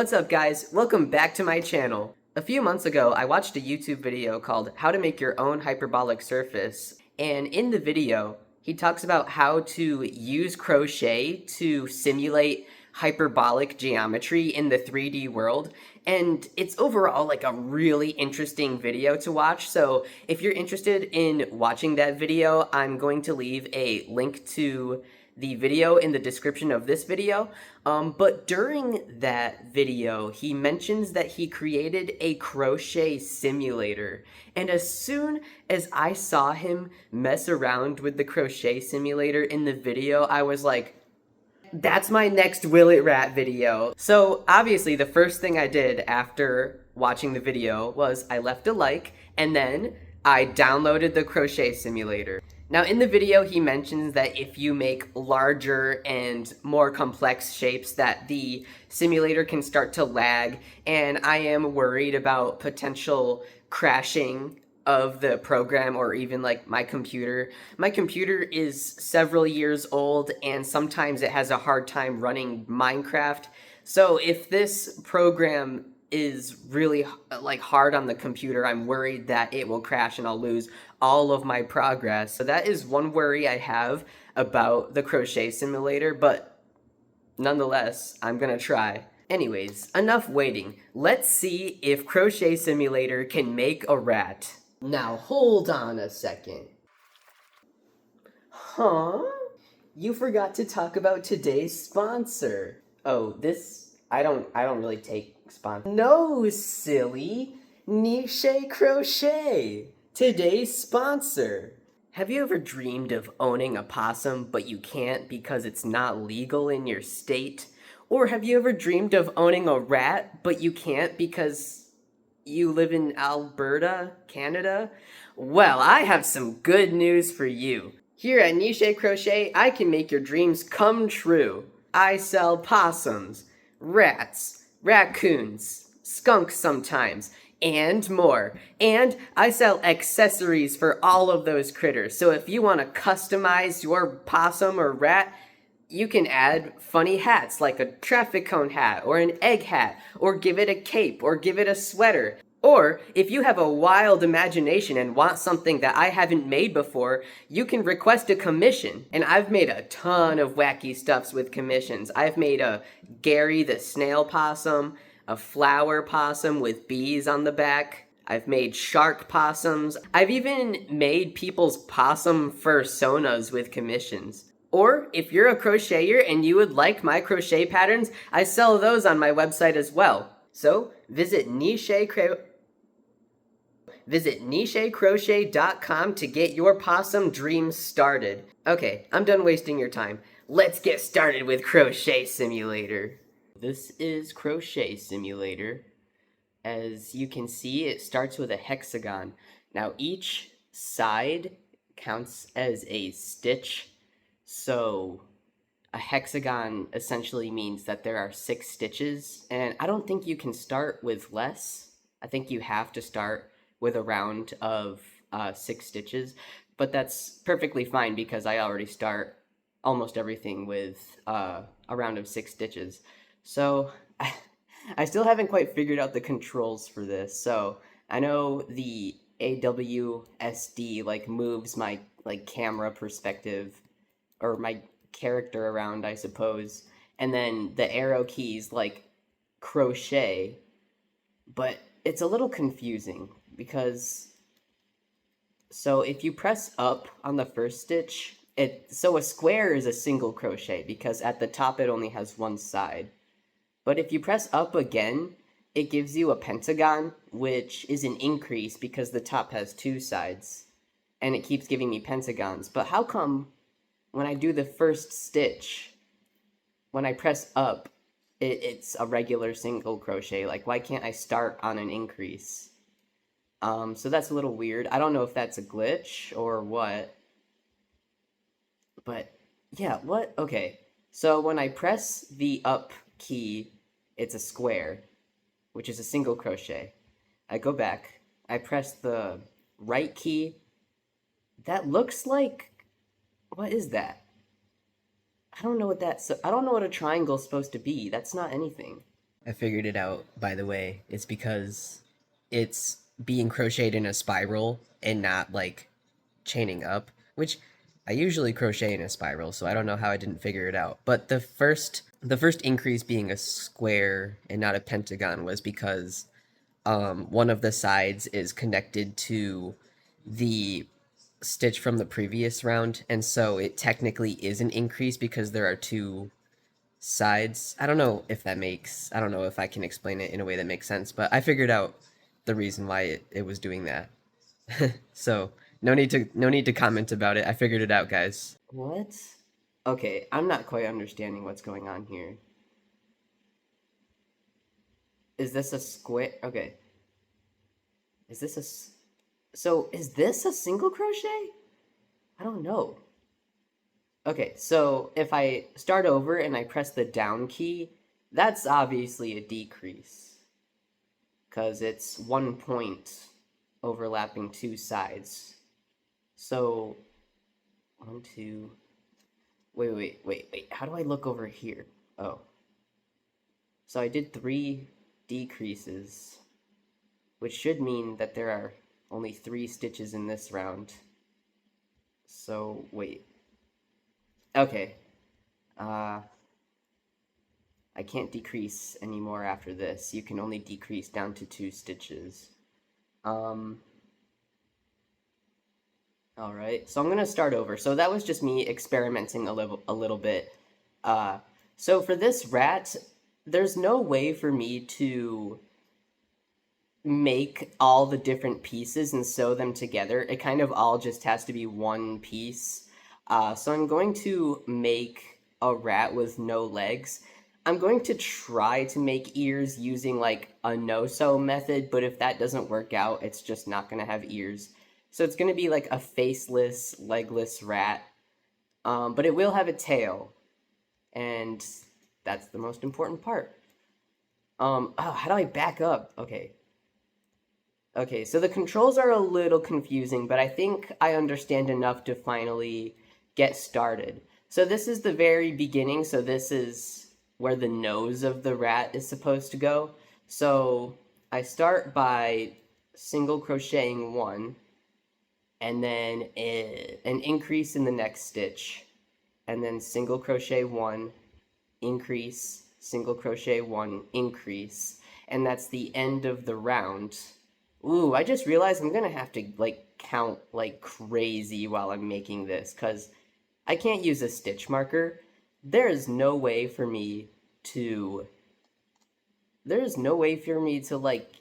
What's up guys? Welcome back to my channel. A few months ago, I watched a YouTube video called How to Make Your Own Hyperbolic Surface, and in the video, he talks about how to use crochet to simulate hyperbolic geometry in the 3D world, and it's overall like a really interesting video to watch, so if you're interested in watching that video, I'm going to leave a link to the video in the description of this video, but during that video, he mentions that he created a crochet simulator, and as soon as I saw him mess around with the crochet simulator in the video, I was like, that's my next Will It Rat video. So obviously the first thing I did after watching the video was I left a like, and then I downloaded the crochet simulator. Now in the video he mentions that if you make larger and more complex shapes that the simulator can start to lag, and I am worried about potential crashing of the program or even like my computer. My computer is several years old and sometimes it has a hard time running Minecraft. So if this program is really like hard on the computer, I'm worried that it will crash and I'll lose all of my progress. So that is one worry I have about the crochet simulator, but nonetheless, I'm gonna try. Anyways, enough waiting. Let's see if Crochet Simulator can make a rat. Now hold on a second. Huh? You forgot to talk about today's sponsor. Oh, I don't really take sponsors. No, silly. Niche Crochet. Today's sponsor. Have you ever dreamed of owning a possum, but you can't because it's not legal in your state? Or have you ever dreamed of owning a rat, but you can't because you live in Alberta, Canada? Well, I have some good news for you. Here at Niche Crochet, I can make your dreams come true. I sell possums, rats, raccoons, skunks sometimes, and more. And I sell accessories for all of those critters. So if you want to customize your possum or rat, you can add funny hats like a traffic cone hat or an egg hat, or give it a cape or give it a sweater. Or if you have a wild imagination and want something that I haven't made before, you can request a commission. And I've made a ton of wacky stuffs with commissions. I've made a Gary the snail possum, a flower possum with bees on the back. I've made shark possums. I've even made people's possum fursonas with commissions. Or if you're a crocheter and you would like my crochet patterns, I sell those on my website as well. So visit nichecrochet.com to get your possum dreams started. Okay, I'm done wasting your time. Let's get started with Crochet Simulator. This is Crochet Simulator. As you can see, it starts with a hexagon. Now each side counts as a stitch. So a hexagon essentially means that there are 6 stitches, and I don't think you can start with less. I think you have to start with a round of 6 stitches, but that's perfectly fine because I already start almost everything with a round of 6 stitches. So I still haven't quite figured out the controls for this. So I know the AWSD like moves my like camera perspective or my character around, I suppose, and then the arrow keys like crochet, but it's a little confusing because, so if you press up on the first stitch, so a square is a single crochet because at the top it only has one side, but if you press up again, it gives you a pentagon, which is an increase because the top has 2 sides, and it keeps giving me pentagons. But how come when I do the first stitch, when I press up, it's a regular single crochet? Like, why can't I start on an increase? So that's a little weird. I don't know if that's a glitch or what. But, yeah, what? Okay. So when I press the up key, it's a square, which is a single crochet. I go back. I press the right key. That looks like, what is that? I don't know what that's. I don't know what a triangle's supposed to be. That's not anything. I figured it out, by the way. It's because it's being crocheted in a spiral and not like chaining up, which I usually crochet in a spiral, so I don't know how I didn't figure it out. But the first increase being a square and not a pentagon was because one of the sides is connected to the stitch from the previous round, and so it technically is an increase because there are two sides. I don't know if I can explain it in a way that makes sense, but I figured out the reason why it was doing that. So no need to comment about it. I figured it out, guys. What? Okay, I'm not quite understanding what's going on here. Is this a square? Okay. Is this so is this a single crochet? I don't know. Okay, so if I start over and I press the down key, that's obviously a decrease because it's 1 point overlapping two sides. So, one, two. Wait. How do I look over here? Oh. So I did 3 decreases, which should mean that there are only 3 stitches in this round. So, wait. Okay. Uh, I can't decrease anymore after this. You can only decrease down to 2 stitches. Alright, so I'm gonna start over. So that was just me experimenting a little bit. Uh, so for this rat, there's no way for me to make all the different pieces and sew them together. It kind of all just has to be one piece. So I'm going to make a rat with no legs. I'm going to try to make ears using like a no-sew method, but if that doesn't work out, it's just not going to have ears. So it's going to be like a faceless, legless rat, but it will have a tail, and that's the most important part. How do I back up? Okay, so the controls are a little confusing, but I think I understand enough to finally get started. So this is the very beginning, so this is where the nose of the rat is supposed to go. So I start by single crocheting 1, and then an increase in the next stitch, and then single crochet 1, increase, single crochet 1, increase, and that's the end of the round. Ooh, I just realized I'm gonna have to like count like crazy while I'm making this because I can't use a stitch marker. There is no way for me to there is no way for me to like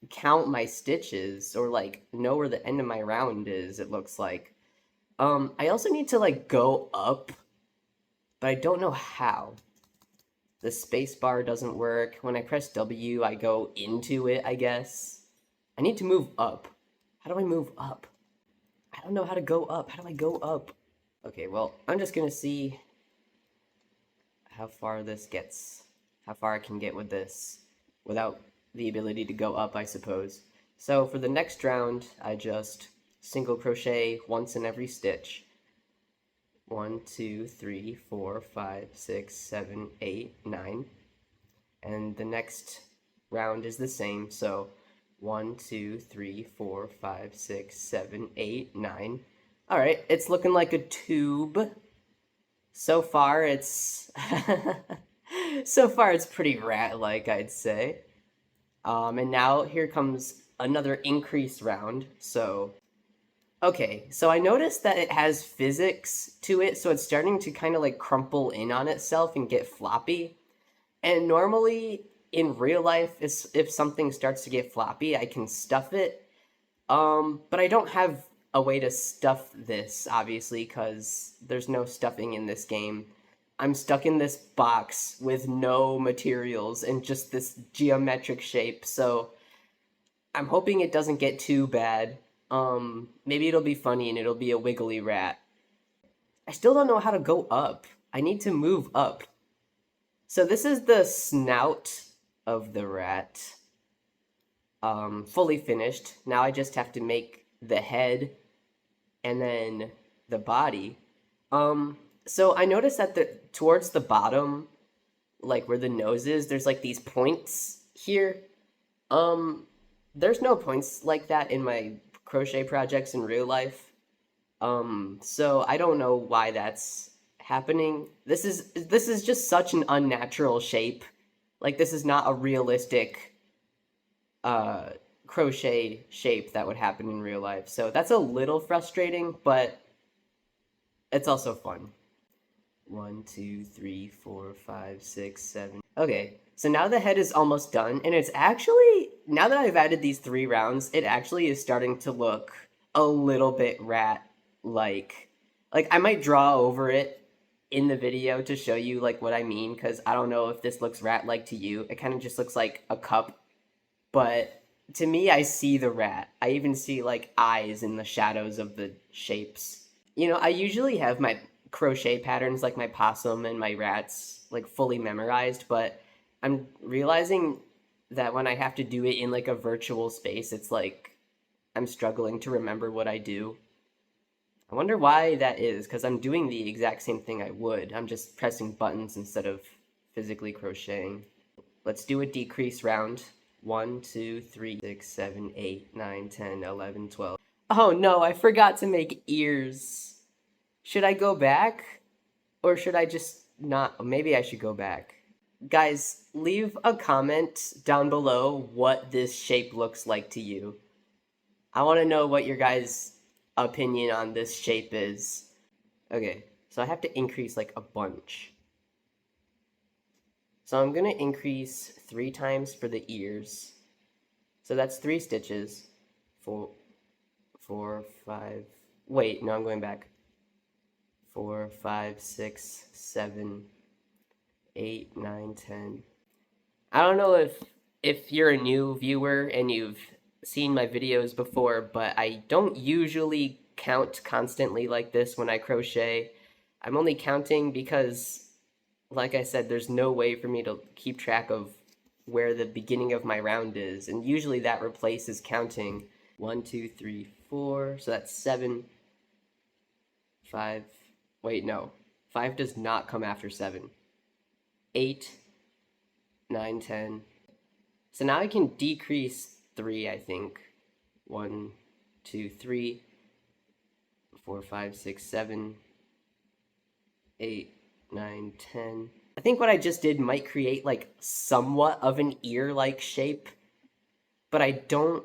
count my stitches or like know where the end of my round is, it looks like. I also need to like go up, but I don't know how. The space bar doesn't work. When I press W, I go into it, I guess. I need to move up. How do I move up? I don't know how to go up. How do I go up? Okay, well, I'm just gonna see how far this gets. How far I can get with this without the ability to go up, I suppose. So for the next round, I just single crochet once in every stitch. 1, 2, 3, 4, 5, 6, 7, 8, 9. And the next round is the same, so 1, 2, 3, 4, 5, 6, 7, 8, 9. Alright, it's looking like a tube. So far, it's so far it's pretty rat-like, I'd say. And now here comes another increase round. So, okay, so I noticed that it has physics to it, so it's starting to kind of like crumple in on itself and get floppy. And normally in real life, if something starts to get floppy, I can stuff it. But I don't have a way to stuff this, obviously, because there's no stuffing in this game. I'm stuck in this box with no materials and just this geometric shape, so I'm hoping it doesn't get too bad. Maybe it'll be funny and it'll be a wiggly rat. I still don't know how to go up. I need to move up. So this is the snout of the rat. Fully finished. Now I just have to make the head and then the body. So I noticed that towards the bottom, like where the nose is, there's like these points here. There's no points like that in my crochet projects in real life. So I don't know why that's happening. This is just such an unnatural shape. Like this is not a realistic uh crochet shape that would happen in real life. So that's a little frustrating, but it's also fun. 1, 2, 3, 4, 5, 6, 7. Okay, so now the head is almost done, and it's actually, now that I've added these 3 rounds, it actually is starting to look a little bit rat-like. Like, I might draw over it in the video to show you, like, what I mean, because I don't know if this looks rat-like to you. It kind of just looks like a cup, but to me, I see the rat. I even see, like, eyes in the shadows of the shapes. You know, I usually have my crochet patterns, like my possum and my rats, like fully memorized, but I'm realizing that when I have to do it in like a virtual space, it's like I'm struggling to remember what I do. I wonder why that is, because I'm doing the exact same thing I would. I'm just pressing buttons instead of physically crocheting. Let's do a decrease round. 1, 2, 3, 6, 7, 8, 9, 10, 11, 12. Oh no, I forgot to make ears. Should I go back? Or should I just not? Maybe I should go back. Guys, leave a comment down below what this shape looks like to you. I want to know what your guys' opinion on this shape is. Okay, so I have to increase like a bunch. So I'm going to increase 3 times for the ears. So that's 3 stitches. 4, 4, 5. Wait, no, I'm going back. 4, 5, 6, 7, 8, 9, 10. I don't know if you're a new viewer and you've seen my videos before, but I don't usually count constantly like this when I crochet. I'm only counting because, like I said, there's no way for me to keep track of where the beginning of my round is, and usually that replaces counting. 1, 2, 3, 4, so that's 7, 5, wait, no. 5 does not come after 7. 8, 9, 10. So now I can decrease 3, I think. 1, 2, 3, 4, 5, 6, 7, 8, 9, 10. I think what I just did might create like somewhat of an ear-like shape, but I don't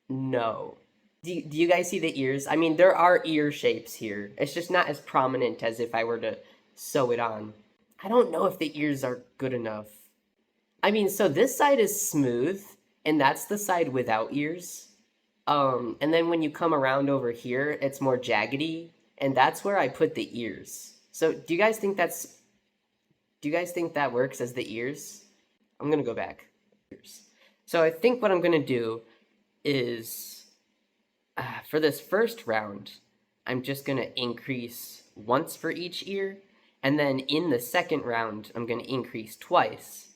know. Do you guys see the ears? I mean, there are ear shapes here. It's just not as prominent as if I were to sew it on. I don't know if the ears are good enough. I mean, so this side is smooth, and that's the side without ears. And then when you come around over here, it's more jaggedy, and that's where I put the ears. So do you guys think that works as the ears? I'm gonna go back. So I think what I'm gonna do is, for this first round, I'm just gonna increase once for each ear, and then in the second round, I'm gonna increase twice.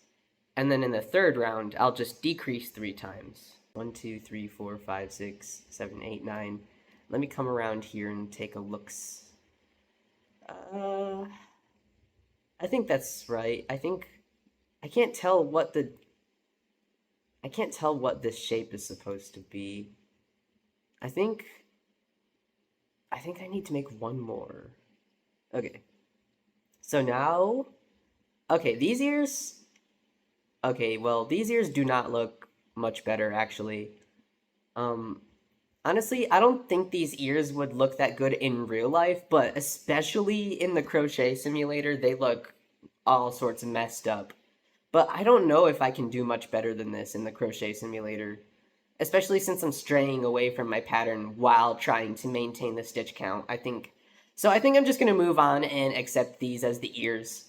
And then in the third round, I'll just decrease 3 times. 1, 2, 3, 4, 5, 6, 7, 8, 9. Let me come around here and take a look. I think that's right. I can't tell what this shape is supposed to be. I think I need to make one more. Okay. So now, okay, these ears. Okay, well, these ears do not look much better, actually. Honestly, I don't think these ears would look that good in real life, but especially in the Crochet Simulator, they look all sorts of messed up. But I don't know if I can do much better than this in the Crochet Simulator, especially since I'm straying away from my pattern while trying to maintain the stitch count. I think I'm just going to move on and accept these as the ears.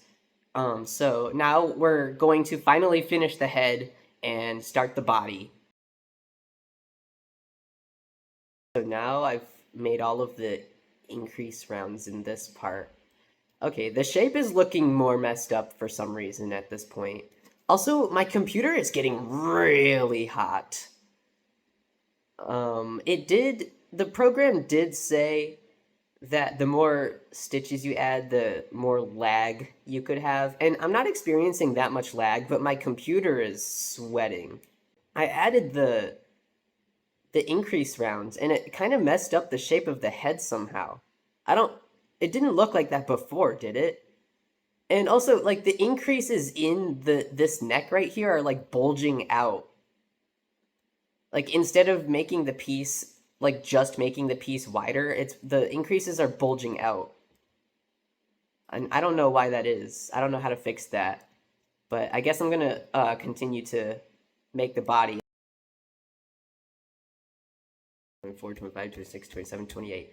So now we're going to finally finish the head and start the body. So now I've made all of the increase rounds in this part. Okay, the shape is looking more messed up for some reason at this point. Also, my computer is getting really hot. The program did say that the more stitches you add, the more lag you could have. And I'm not experiencing that much lag, but my computer is sweating. I added the increase rounds, and it kind of messed up the shape of the head somehow. I don't. It didn't look like that before, did it? And also, like the increases in this neck right here are like bulging out. Like instead of making the piece like just making the piece wider, it's the increases are bulging out. And I don't know why that is. I don't know how to fix that. But I guess I'm gonna continue to make the body. 24, 25, 26, 27, 28.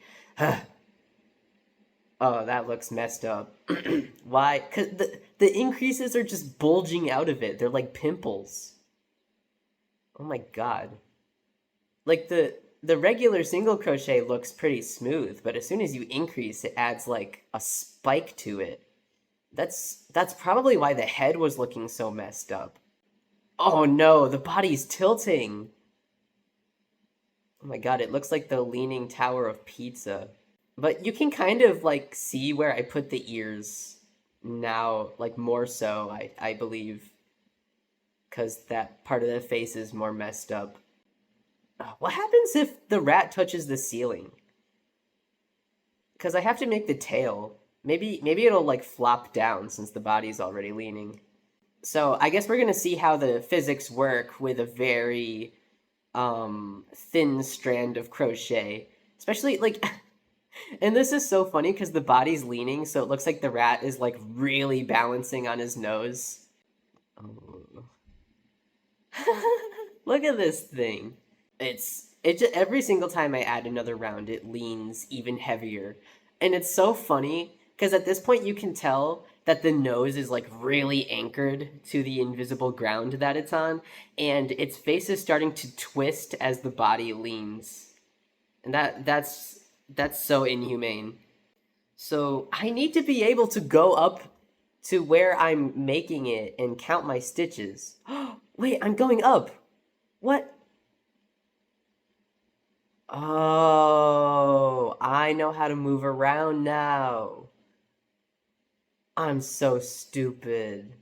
Oh, that looks messed up. Why? Because the increases are just bulging out of it. They're like pimples. Oh my god. Like the regular single crochet looks pretty smooth, but as soon as you increase, it adds like a spike to it. That's probably why the head was looking so messed up. Oh no, the body's tilting. Oh my god, it looks like the Leaning Tower of Pizza. But you can kind of like see where I put the ears now, like more so, I believe. Because that part of the face is more messed up. What happens if the rat touches the ceiling? Because I have to make the tail. Maybe it'll like flop down since the body's already leaning. So I guess we're gonna see how the physics work with a very thin strand of crochet. Especially like and this is so funny because the body's leaning, so it looks like the rat is like really balancing on his nose. Oh. Look at this thing. It just, every single time I add another round, it leans even heavier. And it's so funny because at this point you can tell that the nose is like really anchored to the invisible ground that it's on, and its face is starting to twist as the body leans. And that's so inhumane. So I need to be able to go up to where I'm making it and count my stitches. Wait, I'm going up. What? Oh, I know how to move around now. I'm so stupid.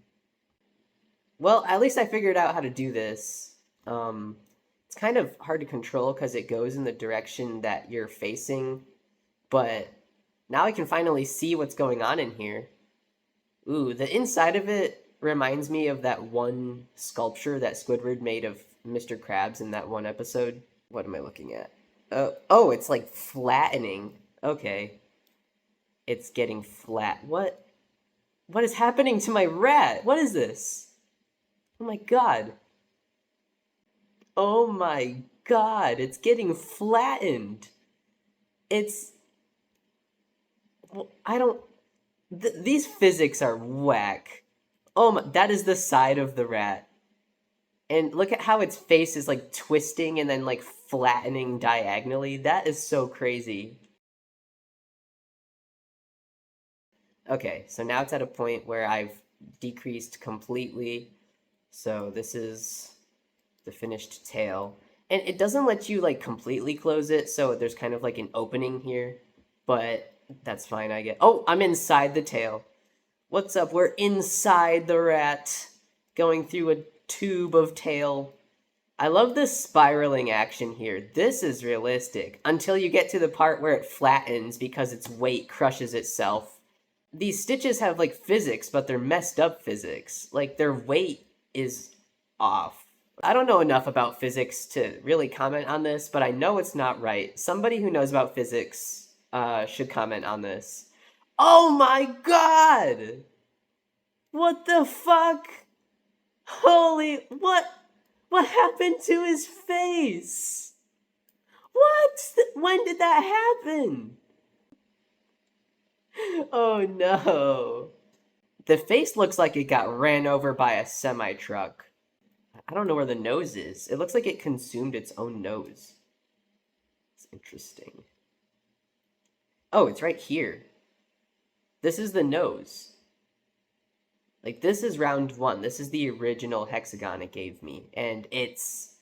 Well, at least I figured out how to do this. It's kind of hard to control because it goes in the direction that you're facing, but now I can finally see what's going on in here. Ooh, the inside of it reminds me of that one sculpture that Squidward made of Mr. Krabs in that one episode. What am I looking at? Oh, it's like flattening. Okay. It's getting flat. What? What is happening to my rat? What is this? Oh my god. Oh my god, it's getting flattened. It's... Well, I don't... these physics are whack. Oh my... That is the side of the rat. And look at how its face is like twisting and then like flattening diagonally. That is so crazy. Okay, so now it's at a point where I've decreased completely. So this is the finished tail. And it doesn't let you like completely close it, so there's kind of like an opening here. But that's fine, I get. Oh, I'm inside the tail. What's up? We're inside the rat, going through a tube of tail. I love this spiraling action here. This is realistic. Until you get to the part where it flattens because its weight crushes itself. These stitches have like physics, but they're messed up physics. Like their weight is off. I don't know enough about physics to really comment on this, but I know it's not right. Somebody who knows about physics should comment on this. Oh my god! What the fuck? Holy, what happened to his face? What? When did that happen? Oh no. The face looks like it got ran over by a semi-truck. I don't know where the nose is. It looks like it consumed its own nose. It's interesting. Oh, it's right here. This is the nose. Like, this is round one. This is the original hexagon it gave me. And it's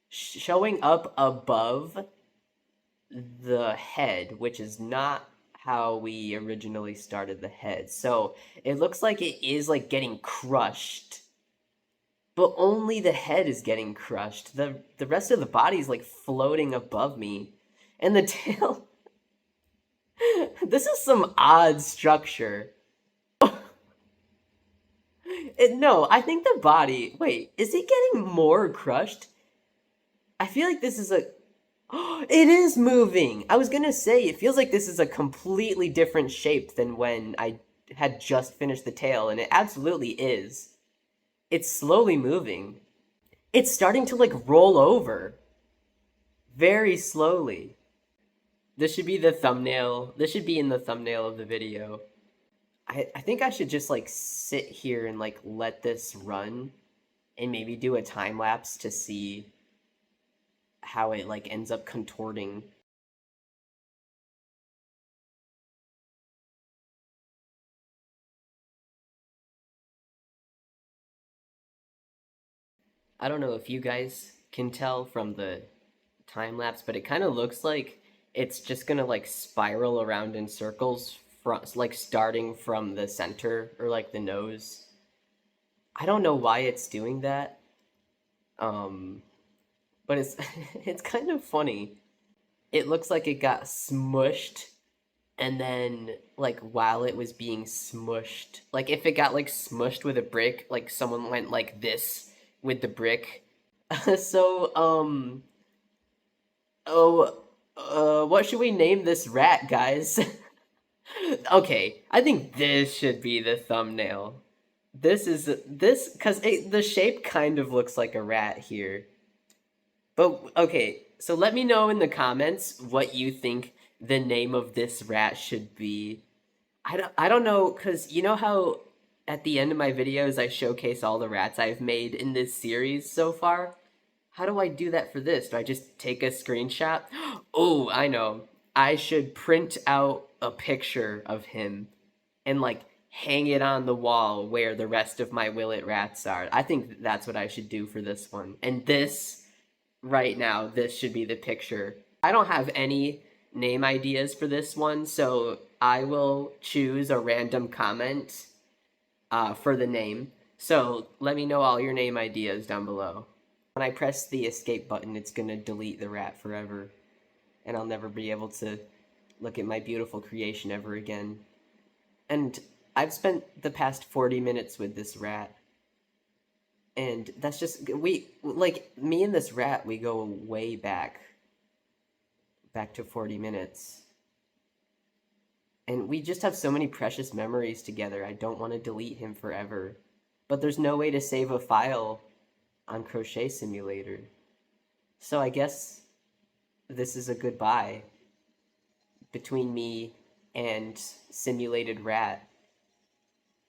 showing up above the head, which is not how we originally started the head. So it looks like it is like getting crushed, but only the head is getting crushed. The rest of the body is like floating above me, and the tail. This is some odd structure. No, I think the body. Wait, is it getting more crushed? I feel like this is a. It is moving! I was gonna say, it feels like this is a completely different shape than when I had just finished the tail, and it absolutely is. It's slowly moving. It's starting to, like, roll over. Very slowly. This should be the thumbnail. This should be in the thumbnail of the video. I think I should just, like, sit here and, like, let this run and maybe do a time lapse to see how it, like, ends up contorting. I don't know if you guys can tell from the time lapse, but it kind of looks like it's just gonna like spiral around in circles from like starting from the center or like the nose. I don't know why it's doing that. Um, but it's it's kind of funny. It looks like it got smushed and then like while it was being smushed, like if it got like smushed with a brick, like someone went like this with the brick. So oh what should we name this rat, guys? Okay, I think this should be the thumbnail. This because the shape kind of looks like a rat here. But okay, so let me know in the comments what you think the name of this rat should be. I don't know, because you know how at the end of my videos I showcase all the rats I've made in this series so far? How do I do that for this? Do I just take a screenshot? Oh, I know. I should print out a picture of him and like hang it on the wall where the rest of my Willet rats are. I think that's what I should do for this one. And this, right now, this should be the picture. I don't have any name ideas for this one, so I will choose a random comment for the name. So let me know all your name ideas down below. When I press the escape button, it's gonna delete the rat forever, and I'll never be able to look at my beautiful creation ever again. And I've spent the past 40 minutes with this rat, and that's just, like, me and this rat, we go way back to 40 minutes. And we just have so many precious memories together, I don't want to delete him forever. But there's no way to save a file on Crochet Simulator. So I guess this is a goodbye between me and Simulated Rat.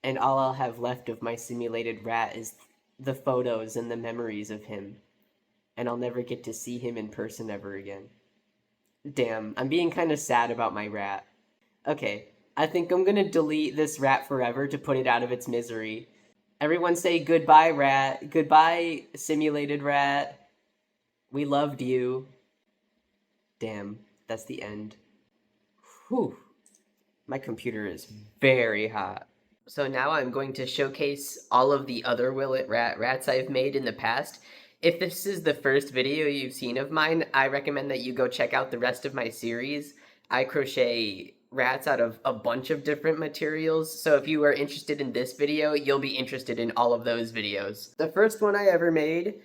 And all I'll have left of my Simulated Rat is the photos and the memories of him. And I'll never get to see him in person ever again. Damn, I'm being kind of sad about my rat. Okay, I think I'm gonna delete this rat forever to put it out of its misery. Everyone say goodbye, rat. Goodbye, Simulated Rat. We loved you. Damn, that's the end. Whew. My computer is very hot. So now I'm going to showcase all of the other Willet rats I've made in the past. If this is the first video you've seen of mine, I recommend that you go check out the rest of my series. I crochet rats out of a bunch of different materials, so if you are interested in this video, you'll be interested in all of those videos. The first one I ever made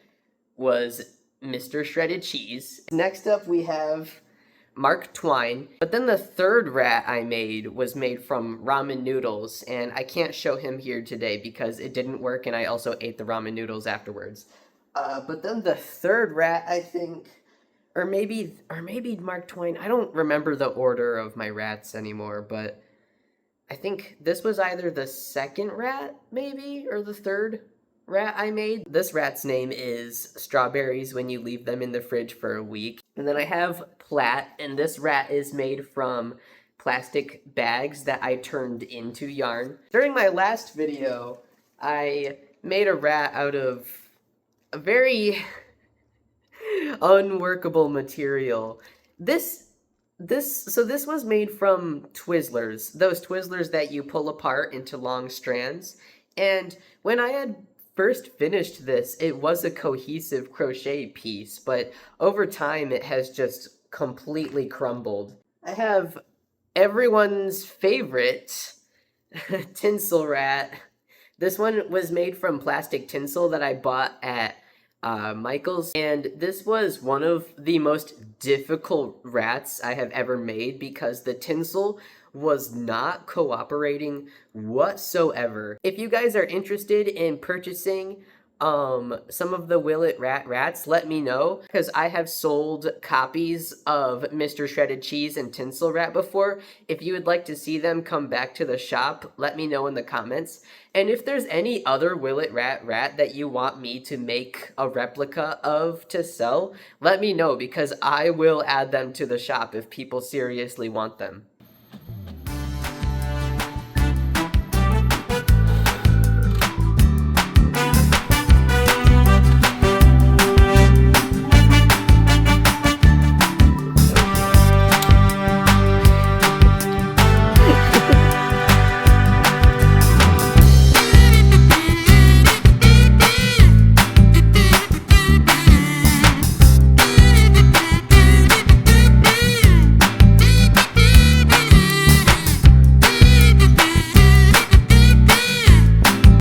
was Mr. Shredded Cheese. Next up we have Mark Twine. But then the third rat I made was made from ramen noodles, and I can't show him here today because it didn't work and I also ate the ramen noodles afterwards. But then the third rat, I think, or maybe Mark Twain. I don't remember the order of my rats anymore, but I think this was either the second rat, maybe, or the third rat I made. This rat's name is Strawberries When You Leave Them in the Fridge for a Week. And then I have Plat, and this rat is made from plastic bags that I turned into yarn. During my last video, I made a rat out of a very unworkable material. This This was made from Twizzlers, those Twizzlers that you pull apart into long strands. And when I had first finished this, it was a cohesive crochet piece, but over time it has just completely crumbled. I have everyone's favorite tinsel rat. This one was made from plastic tinsel that I bought at Michael's, and this was one of the most difficult rats I have ever made because the tinsel was not cooperating whatsoever. If you guys are interested in purchasing some of the Will It rats, let me know, because I have sold copies of Mr. Shredded Cheese and Tinsel Rat before. If you would like to see them come back to the shop, let me know in the comments. And if there's any other Will It rat that you want me to make a replica of to sell, let me know, because I will add them to the shop if people seriously want them.